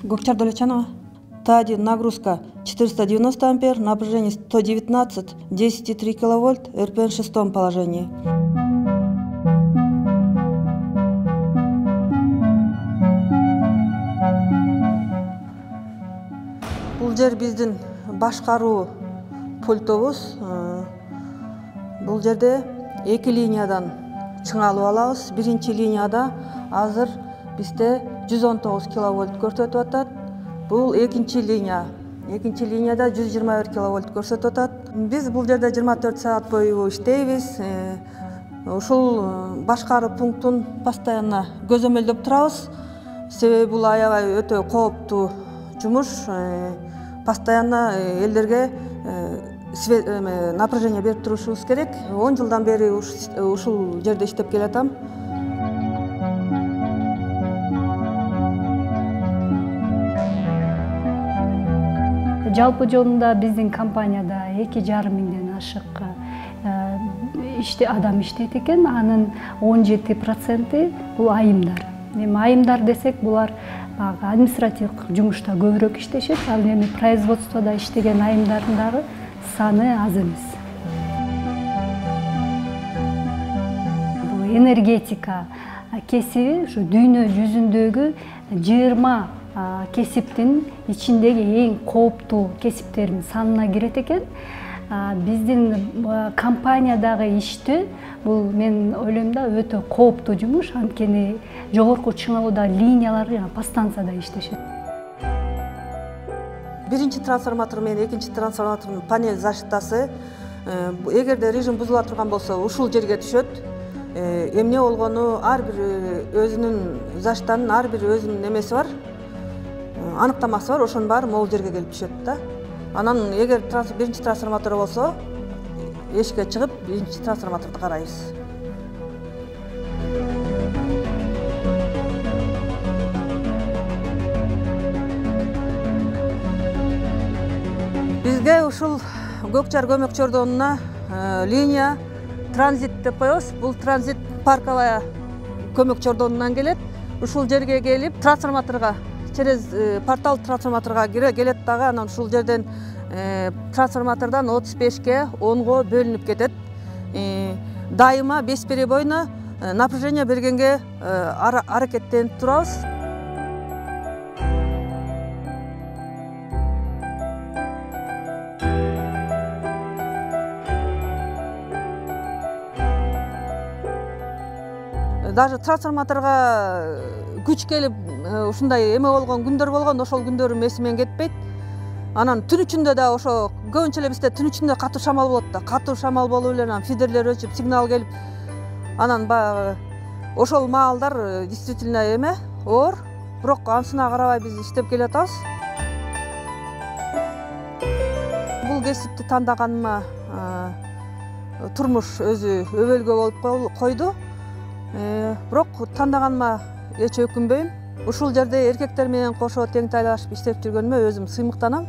Gökçer Dolečanova. Т1 нагрузка 490 ампер, напряжение 119, 10,3 киловольт, РПН в шестом положении. Бул жер биздин башкаруу пультобуз. Бул жерде эки линиядан чыңалып алабыз. Биринчи линияда азыр бизде 119 киловольт көрсөтүп атат. Бул экинчи линия. Экинчи линияда 121 киловольт көрсөтүп атат. Биз бул жерде 24 саат бою иштейбиз. Ушул башкаруу пунктун постоянно көзөмөлдөп турабыз. Себеби бул аябай өтө кооптуу жумуш. Постоянно элдерге напряжение берип турушубуз керек. 10 жылдан бери ушул жерде иштеп келатам. Жалпы жолунда биздин компанияда 2,5 миңден ашык адам иштейт экен. Анын 17% бул айымдар. Эми айымдар десек, булар административдик жумушта көбүрөөк иштешет. Ал эми производстводо иштеген айымдардын дагы саны аз эмес. Бул энергетика кесиби ушу дүйнө жүзүндөгү 20 кесиптин ичиндеги эң кооптуу кесиптердин санына кирет экен. Биздин компаниядагы иштөө бул мен ойлойм да өтө кооптуу жумуш, анткени жогорку чыңалууда линиялар подстанцияда иштешет. Биринчи трансформатор менен экинчи трансформатордун панель защитасы эгерде режим бузула турган болсо ушул жерге түшөт. Эмне болгону ар бир өзүнүн защитанын ар бир өзүнүн немеси бар. Аныктамасы бар, ошонун баары могул жерге келип түшөт да. Анан эгер биринчи трансформатор болсо, эшикке чыгып биринчи трансформаторду карайбыз. Бизге ушул Көкчар көмөк чордонуна линия транзит деп коебуз. Бул транзит парковая көмөк чордонунан келет. Ушул жерге келип трансформаторго через портал трансформаторга келет дагы, анан ушул жерден трансформатордон 35ке 10го бөлүнүп кетет. Дайыма бесперебойно напряжение бергенге аракеттенип турабыз. Даже трансформаторга күч келип ушундай эме болгон күндөр болгон, ошол күндөрүм эсимен кетпейт. Анан түн ичинде да ошо көбүнчө эле бизде түн ичинде катуу шамал болот да. Катуу шамал болуп эле анан фидерлер өчүп, сигнал келип, анан баягы ошол маалдар действительно эме оор, бирок анысына карабай биз иштеп келатабыз. Бул кесипти тандаганыма турмуш өзү өбөлгө болуп койду. Бирок тандаганыма эч өкүнбөйм. Ушул жерде эркектер менен кошо тең тайлашып иштеп жүргөнүмө өзүм сыймыктанам.